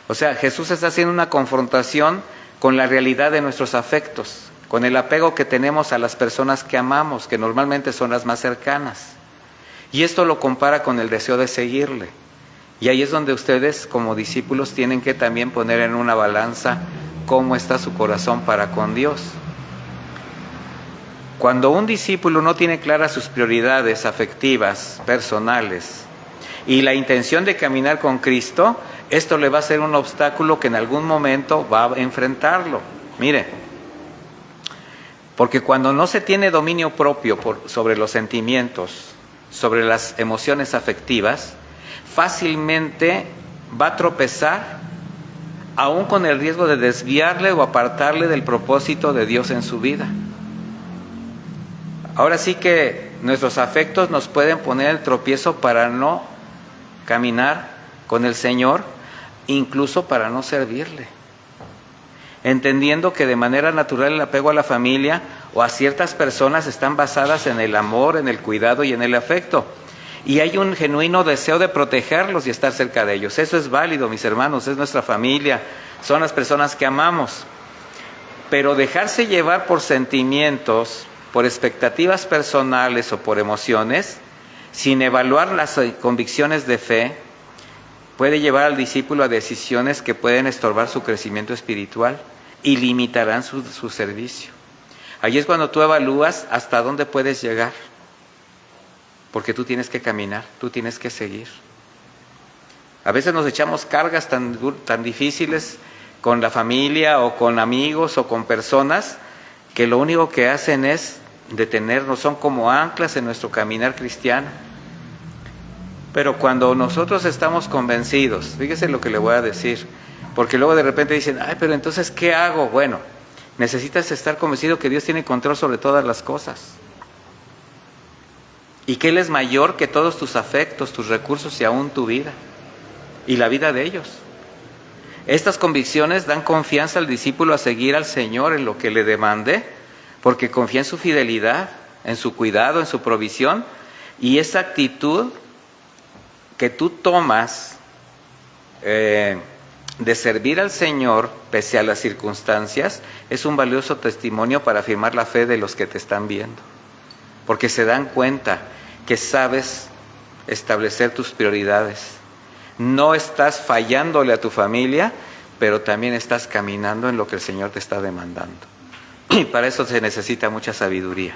O sea, Jesús está haciendo una confrontación con la realidad de nuestros afectos, con el apego que tenemos a las personas que amamos, que normalmente son las más cercanas. Y esto lo compara con el deseo de seguirle. Y ahí es donde ustedes como discípulos tienen que también poner en una balanza cómo está su corazón para con Dios. Cuando un discípulo no tiene claras sus prioridades afectivas, personales, y la intención de caminar con Cristo, esto le va a ser un obstáculo que en algún momento va a enfrentarlo. Mire, porque cuando no se tiene dominio propio sobre los sentimientos, sobre las emociones afectivas, fácilmente va a tropezar, aún con el riesgo de desviarle o apartarle del propósito de Dios en su vida. Ahora sí que nuestros afectos nos pueden poner el tropiezo para no caminar con el Señor, incluso para no servirle. Entendiendo que de manera natural el apego a la familia o a ciertas personas están basadas en el amor, en el cuidado y en el afecto. Y hay un genuino deseo de protegerlos y estar cerca de ellos. Eso es válido, mis hermanos, es nuestra familia, son las personas que amamos. Pero dejarse llevar por sentimientos, por expectativas personales o por emociones, sin evaluar las convicciones de fe, puede llevar al discípulo a decisiones que pueden estorbar su crecimiento espiritual y limitarán su servicio. Ahí es cuando tú evalúas hasta dónde puedes llegar, porque tú tienes que caminar, tú tienes que seguir. A veces nos echamos cargas tan difíciles con la familia o con amigos o con personas que lo único que hacen es detenernos, son como anclas en nuestro caminar cristiano. Pero cuando nosotros estamos convencidos, fíjese lo que le voy a decir, porque luego de repente dicen, ay, pero entonces, ¿qué hago? Bueno, necesitas estar convencido que Dios tiene control sobre todas las cosas. Y que Él es mayor que todos tus afectos, tus recursos y aún tu vida. Y la vida de ellos. Estas convicciones dan confianza al discípulo a seguir al Señor en lo que le demande, porque confía en su fidelidad, en su cuidado, en su provisión. Y esa actitud que tú tomas de servir al Señor pese a las circunstancias es un valioso testimonio para afirmar la fe de los que te están viendo, porque se dan cuenta que sabes establecer tus prioridades. No estás fallándole a tu familia, pero también estás caminando en lo que el Señor te está demandando, y para eso se necesita mucha sabiduría.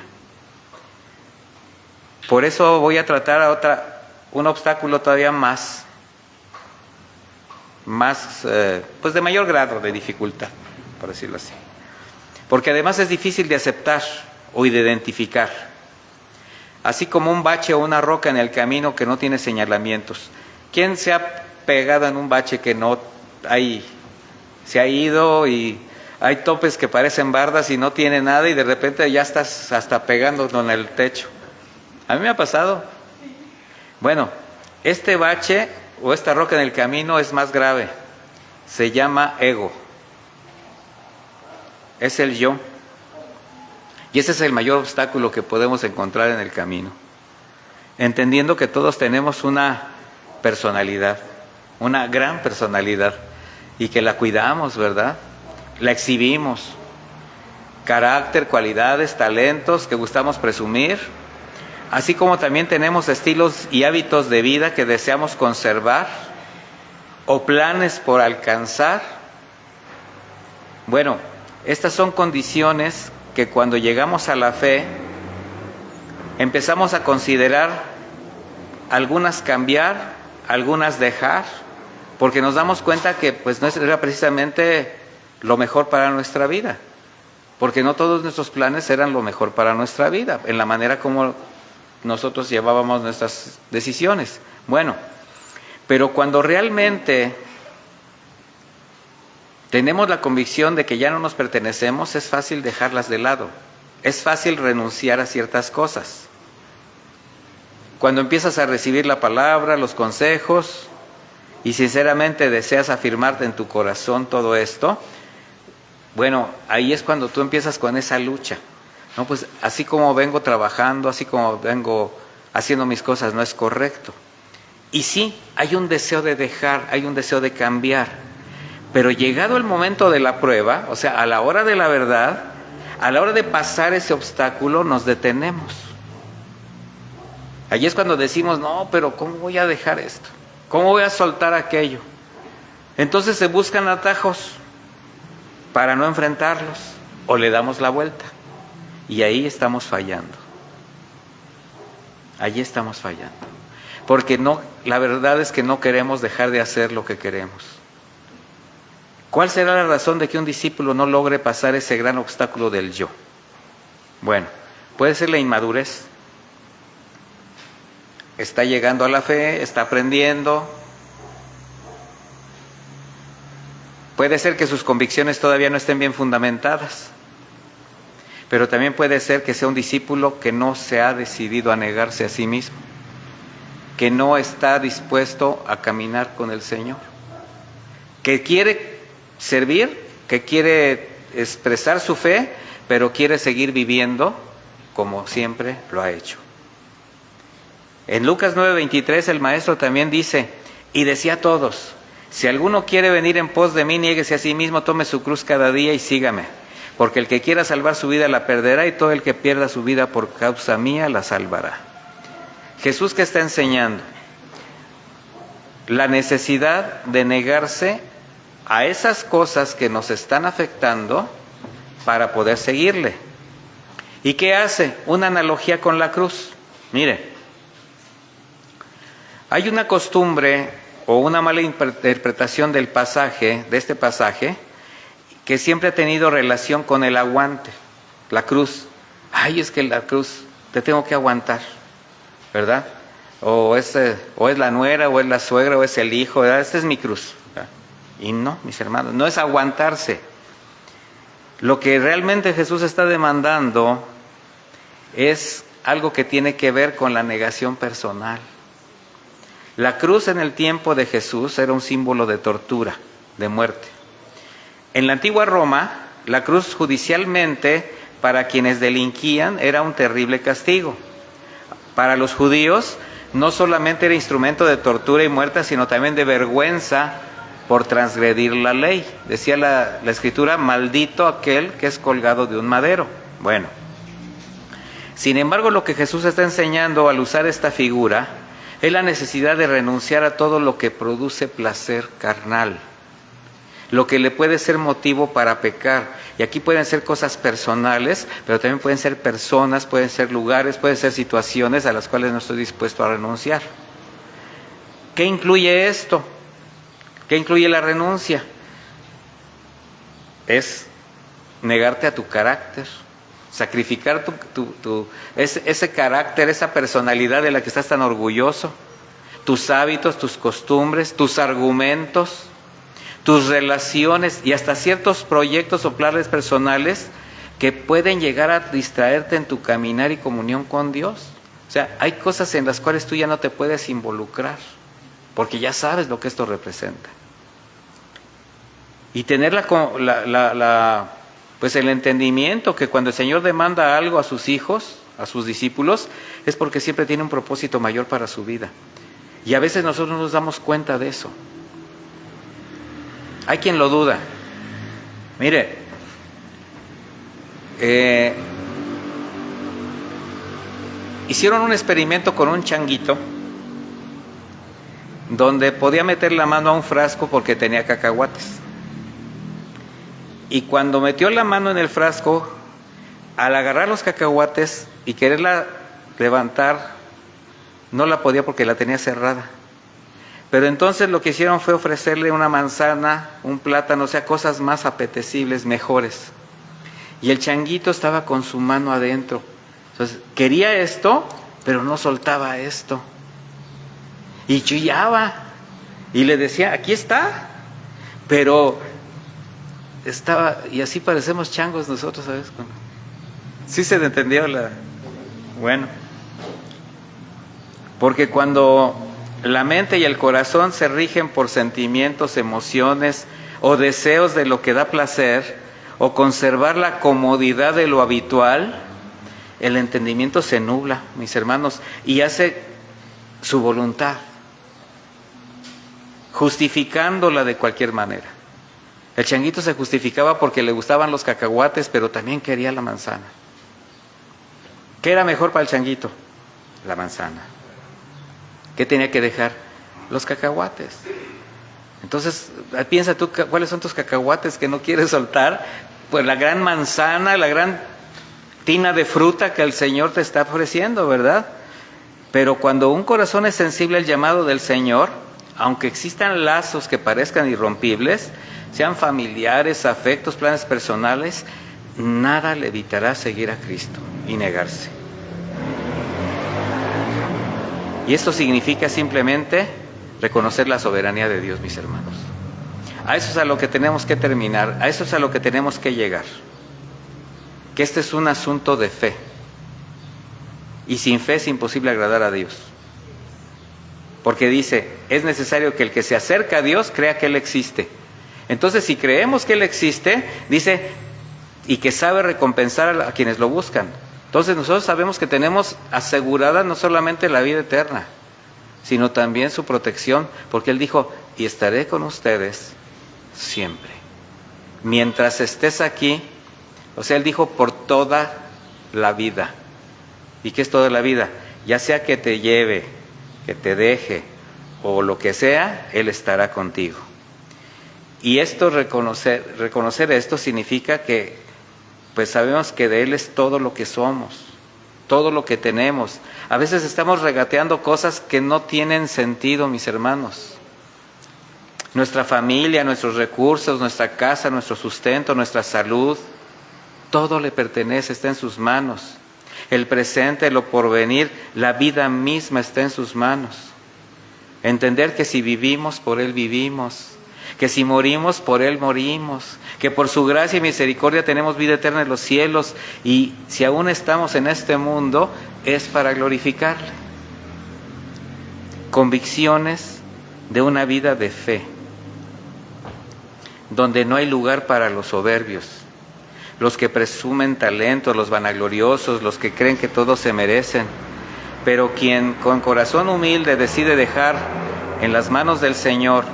Por eso voy a tratar un obstáculo todavía más pues de mayor grado de dificultad, por decirlo así. Porque además es difícil de aceptar o de identificar. Así como un bache o una roca en el camino que no tiene señalamientos. ¿Quién se ha pegado en un bache que no hay, se ha ido y hay topes que parecen bardas y no tiene nada y de repente ya estás hasta pegándolo en el techo? A mí me ha pasado. Bueno, este bache o esta roca en el camino es más grave. Se llama ego. Es el yo. Y ese es el mayor obstáculo que podemos encontrar en el camino. Entendiendo que todos tenemos una personalidad, una gran personalidad, y que la cuidamos, ¿verdad? La exhibimos. Carácter, cualidades, talentos que gustamos presumir. Así como también tenemos estilos y hábitos de vida que deseamos conservar o planes por alcanzar. Bueno, estas son condiciones que cuando llegamos a la fe empezamos a considerar, algunas cambiar, algunas dejar, porque nos damos cuenta que pues no era precisamente lo mejor para nuestra vida, porque no todos nuestros planes eran lo mejor para nuestra vida, en la manera como nosotros llevábamos nuestras decisiones. Bueno, pero cuando realmente tenemos la convicción de que ya no nos pertenecemos, es fácil dejarlas de lado. Es fácil renunciar a ciertas cosas. Cuando empiezas a recibir la palabra, los consejos, y sinceramente deseas afirmarte en tu corazón todo esto, bueno, ahí es cuando tú empiezas con esa lucha. No, pues así como vengo trabajando, así como vengo haciendo mis cosas, no es correcto. Y sí, hay un deseo de dejar, hay un deseo de cambiar. Pero llegado el momento de la prueba, o sea, a la hora de la verdad, a la hora de pasar ese obstáculo, nos detenemos. Allí es cuando decimos, no, pero ¿cómo voy a dejar esto? ¿Cómo voy a soltar aquello? Entonces se buscan atajos para no enfrentarlos, o le damos la vuelta. Y ahí estamos fallando. Allí estamos fallando. Porque no, la verdad es que no queremos dejar de hacer lo que queremos. ¿Cuál será la razón de que un discípulo no logre pasar ese gran obstáculo del yo? Bueno, puede ser la inmadurez. Está llegando a la fe, está aprendiendo. Puede ser que sus convicciones todavía no estén bien fundamentadas. Pero también puede ser que sea un discípulo que no se ha decidido a negarse a sí mismo, que no está dispuesto a caminar con el Señor, que quiere servir, que quiere expresar su fe, pero quiere seguir viviendo como siempre lo ha hecho. En Lucas 9:23 el maestro también dice, y decía a todos, si alguno quiere venir en pos de mí, niéguese a sí mismo, tome su cruz cada día y sígame. Porque el que quiera salvar su vida la perderá, y todo el que pierda su vida por causa mía la salvará. Jesús, ¿qué está enseñando? La necesidad de negarse a esas cosas que nos están afectando para poder seguirle. ¿Y qué hace? Una analogía con la cruz. Mire, hay una costumbre o una mala interpretación del pasaje, de este pasaje, que siempre ha tenido relación con el aguante, la cruz. Ay, es que la cruz te tengo que aguantar, ¿verdad? O es la nuera, o es la suegra, o es el hijo, ¿verdad? Esta es mi cruz, ¿verdad? Y no, mis hermanos, no es aguantarse. Lo que realmente Jesús está demandando es algo que tiene que ver con la negación personal. La cruz en el tiempo de Jesús era un símbolo de tortura, de muerte. En la antigua Roma, la cruz judicialmente, para quienes delinquían, era un terrible castigo. Para los judíos, no solamente era instrumento de tortura y muerte, sino también de vergüenza por transgredir la ley. Decía la Escritura, maldito aquel que es colgado de un madero. Bueno, sin embargo, lo que Jesús está enseñando al usar esta figura es la necesidad de renunciar a todo lo que produce placer carnal, lo que le puede ser motivo para pecar. Y aquí pueden ser cosas personales, pero también pueden ser personas, pueden ser lugares, pueden ser situaciones a las cuales no estoy dispuesto a renunciar. ¿Qué incluye esto? ¿Qué incluye la renuncia? Es negarte a tu carácter, sacrificar ese carácter, esa personalidad de la que estás tan orgulloso, tus hábitos, tus costumbres, tus argumentos, tus relaciones y hasta ciertos proyectos o planes personales que pueden llegar a distraerte en tu caminar y comunión con Dios. O sea, hay cosas en las cuales tú ya no te puedes involucrar, porque ya sabes lo que esto representa. Y tener pues el entendimiento que cuando el Señor demanda algo a sus hijos, a sus discípulos, es porque siempre tiene un propósito mayor para su vida. Y a veces nosotros no nos damos cuenta de eso. Hay quien lo duda. Mire, hicieron un experimento con un changuito donde podía meter la mano a un frasco porque tenía cacahuates. Y cuando metió la mano en el frasco, al agarrar los cacahuates y quererla levantar, no la podía porque la tenía cerrada. Pero entonces lo que hicieron fue ofrecerle una manzana, un plátano, o sea, cosas más apetecibles, mejores. Y el changuito estaba con su mano adentro. Entonces, quería esto, pero no soltaba esto. Y chillaba. Y le decía, aquí está. Pero estaba, y así parecemos changos nosotros, ¿sabes? Sí se entendió Bueno. Porque cuando la mente y el corazón se rigen por sentimientos, emociones o deseos de lo que da placer, o conservar la comodidad de lo habitual, el entendimiento se nubla, mis hermanos, y hace su voluntad, justificándola de cualquier manera. El changuito se justificaba porque le gustaban los cacahuates, pero también quería la manzana. ¿Qué era mejor para el changuito? La manzana. ¿Qué tenía que dejar? Los cacahuates. Entonces, piensa tú, ¿cuáles son tus cacahuates que no quieres soltar? Pues la gran manzana, la gran tina de fruta que el Señor te está ofreciendo, ¿verdad? Pero cuando un corazón es sensible al llamado del Señor, aunque existan lazos que parezcan irrompibles, sean familiares, afectos, planes personales, nada le evitará seguir a Cristo y negarse. Y esto significa simplemente reconocer la soberanía de Dios, mis hermanos. A eso es a lo que tenemos que terminar, a eso es a lo que tenemos que llegar. Que este es un asunto de fe. Y sin fe es imposible agradar a Dios. Porque dice, es necesario que el que se acerca a Dios crea que Él existe. Entonces, si creemos que Él existe, dice, y que sabe recompensar a quienes lo buscan. Entonces nosotros sabemos que tenemos asegurada no solamente la vida eterna, sino también su protección, porque Él dijo, y estaré con ustedes siempre. Mientras estés aquí, o sea, Él dijo, por toda la vida. ¿Y qué es toda la vida? Ya sea que te lleve, que te deje, o lo que sea, Él estará contigo. Y esto, reconocer esto significa que pues sabemos que de Él es todo lo que somos, todo lo que tenemos. A veces estamos regateando cosas que no tienen sentido, mis hermanos. Nuestra familia, nuestros recursos, nuestra casa, nuestro sustento, nuestra salud, todo le pertenece, está en sus manos. El presente, lo porvenir, la vida misma está en sus manos. Entender que si vivimos, por Él vivimos. Que si morimos, por Él morimos. Que por su gracia y misericordia tenemos vida eterna en los cielos. Y si aún estamos en este mundo, es para glorificarle. Convicciones de una vida de fe, donde no hay lugar para los soberbios, los que presumen talentos, los vanagloriosos, los que creen que todos se merecen. Pero quien con corazón humilde decide dejar en las manos del Señor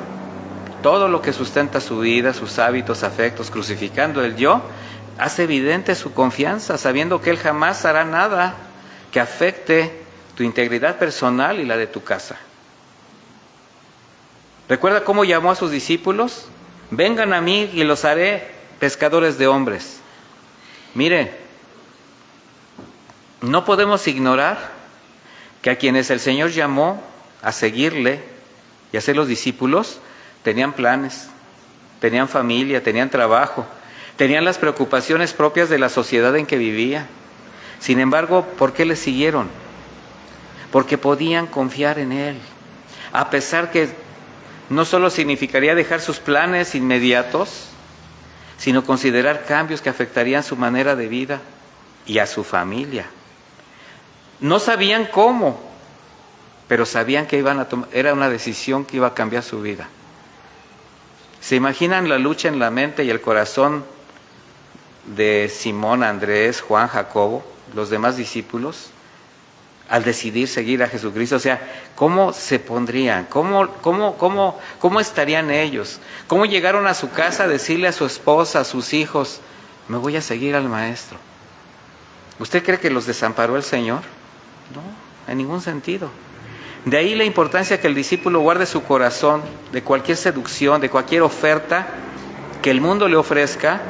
todo lo que sustenta su vida, sus hábitos, afectos, crucificando el yo, hace evidente su confianza, sabiendo que Él jamás hará nada que afecte tu integridad personal y la de tu casa. ¿Recuerda cómo llamó a sus discípulos? Vengan a mí y los haré pescadores de hombres. Mire, no podemos ignorar que a quienes el Señor llamó a seguirle y a ser los discípulos, tenían planes, tenían familia, tenían trabajo, tenían las preocupaciones propias de la sociedad en que vivía. Sin embargo, ¿por qué le siguieron? Porque podían confiar en Él, a pesar que no solo significaría dejar sus planes inmediatos, sino considerar cambios que afectarían su manera de vida y a su familia. No sabían cómo, pero sabían que iban a tomar, era una decisión que iba a cambiar su vida. ¿Se imaginan la lucha en la mente y el corazón de Simón, Andrés, Juan, Jacobo, los demás discípulos, al decidir seguir a Jesucristo? O sea, ¿cómo se pondrían? ¿Cómo estarían ellos? ¿Cómo llegaron a su casa a decirle a su esposa, a sus hijos, me voy a seguir al Maestro? ¿Usted cree que los desamparó el Señor? No, en ningún sentido. De ahí la importancia que el discípulo guarde su corazón de cualquier seducción, de cualquier oferta que el mundo le ofrezca,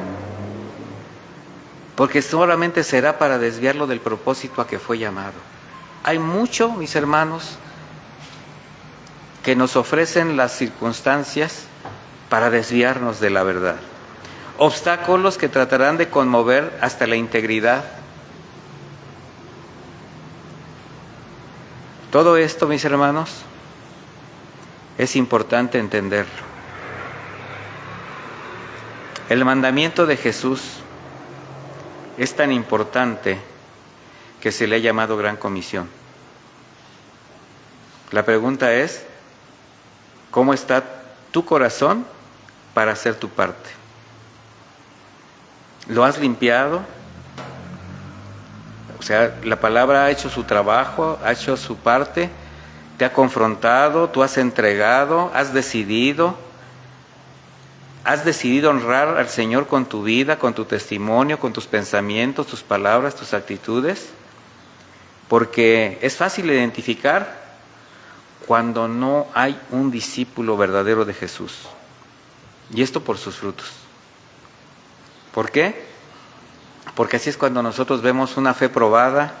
porque solamente será para desviarlo del propósito a que fue llamado. Hay mucho, mis hermanos, que nos ofrecen las circunstancias para desviarnos de la verdad. Obstáculos que tratarán de conmover hasta la integridad. Todo esto, mis hermanos, es importante entenderlo. El mandamiento de Jesús es tan importante que se le ha llamado Gran Comisión. La pregunta es, ¿cómo está tu corazón para hacer tu parte? ¿Lo has limpiado? O sea, la palabra ha hecho su trabajo, ha hecho su parte, te ha confrontado, tú has entregado, has decidido honrar al Señor con tu vida, con tu testimonio, con tus pensamientos, tus palabras, tus actitudes. Porque es fácil identificar cuando no hay un discípulo verdadero de Jesús. Y esto por sus frutos. ¿Por qué? Porque así es cuando nosotros vemos una fe probada,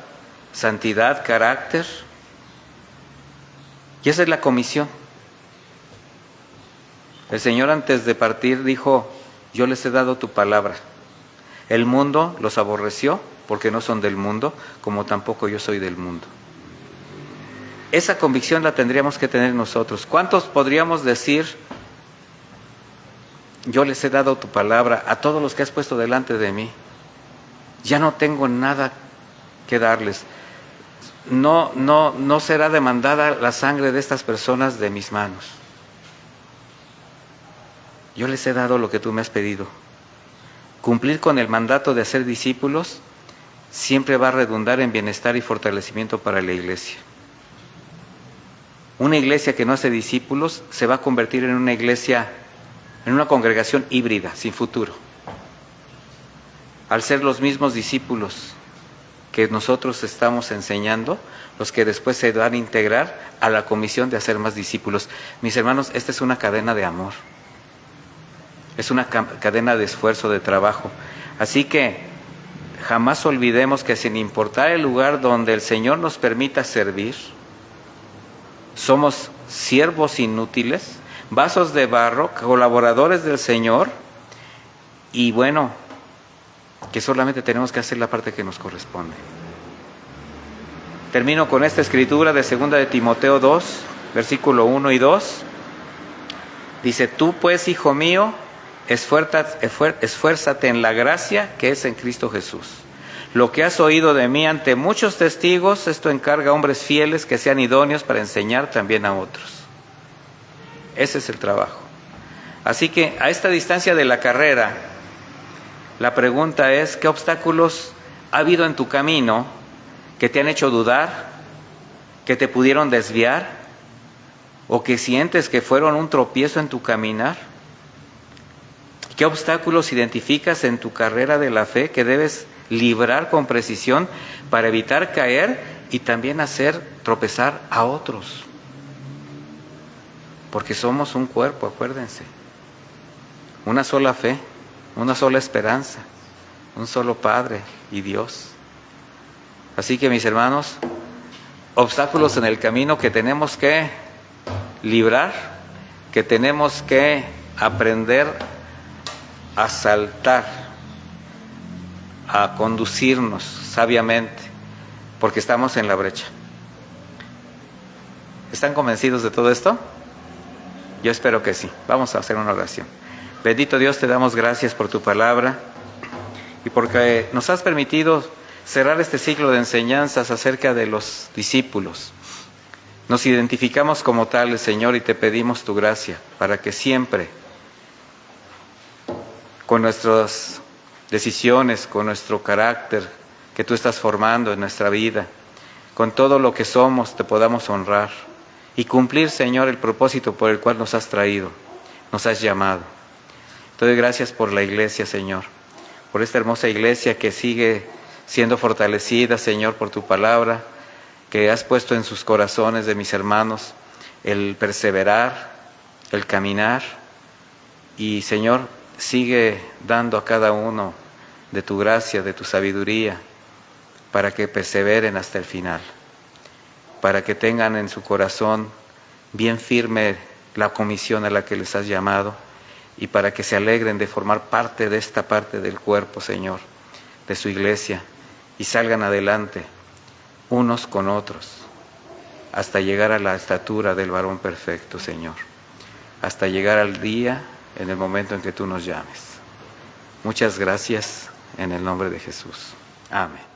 santidad, carácter. Y esa es la comisión. El Señor antes de partir dijo, yo les he dado tu palabra. El mundo los aborreció porque no son del mundo, como tampoco yo soy del mundo. Esa convicción la tendríamos que tener nosotros. ¿Cuántos podríamos decir, yo les he dado tu palabra a todos los que has puesto delante de mí? Ya no tengo nada que darles. No será demandada la sangre de estas personas de mis manos. Yo les he dado lo que tú me has pedido. Cumplir con el mandato de hacer discípulos siempre va a redundar en bienestar y fortalecimiento para la iglesia. Una iglesia que no hace discípulos se va a convertir en una iglesia, en una congregación híbrida, sin futuro. Al ser los mismos discípulos que nosotros estamos enseñando, los que después se van a integrar a la comisión de hacer más discípulos. Mis hermanos, esta es una cadena de amor. Es una cadena de esfuerzo, de trabajo. Así que jamás olvidemos que sin importar el lugar donde el Señor nos permita servir, somos siervos inútiles, vasos de barro, colaboradores del Señor, y bueno, que solamente tenemos que hacer la parte que nos corresponde. Termino con esta escritura de 2 de Timoteo 2, versículo 1 y 2. Dice: tú pues, hijo mío, esfuérzate en la gracia que es en Cristo Jesús. Lo que has oído de mí ante muchos testigos, esto encarga a hombres fieles que sean idóneos para enseñar también a otros. Ese es el trabajo. Así que a esta distancia de la carrera, la pregunta es: ¿qué obstáculos ha habido en tu camino que te han hecho dudar, que te pudieron desviar, o que sientes que fueron un tropiezo en tu caminar? ¿Qué obstáculos identificas en tu carrera de la fe que debes librar con precisión para evitar caer y también hacer tropezar a otros? Porque somos un cuerpo, acuérdense. Una sola fe, una sola esperanza, un solo Padre y Dios. Así que, mis hermanos, obstáculos en el camino que tenemos que librar, que tenemos que aprender a saltar, a conducirnos sabiamente, porque estamos en la brecha. ¿Están convencidos de todo esto? Yo espero que sí. Vamos a hacer una oración. Bendito Dios, te damos gracias por tu palabra y porque nos has permitido cerrar este ciclo de enseñanzas acerca de los discípulos. Nos identificamos como tales, Señor, y te pedimos tu gracia para que siempre, con nuestras decisiones, con nuestro carácter que tú estás formando en nuestra vida, con todo lo que somos, te podamos honrar y cumplir, Señor, el propósito por el cual nos has traído, nos has llamado. Te doy gracias por la iglesia, Señor, por esta hermosa iglesia que sigue siendo fortalecida, Señor, por tu palabra, que has puesto en sus corazones de mis hermanos el perseverar, el caminar, y, Señor, sigue dando a cada uno de tu gracia, de tu sabiduría, para que perseveren hasta el final, para que tengan en su corazón bien firme la comisión a la que les has llamado, y para que se alegren de formar parte de esta parte del cuerpo, Señor, de su iglesia, y salgan adelante unos con otros, hasta llegar a la estatura del varón perfecto, Señor, hasta llegar al día, en el momento en que tú nos llames. Muchas gracias en el nombre de Jesús. Amén.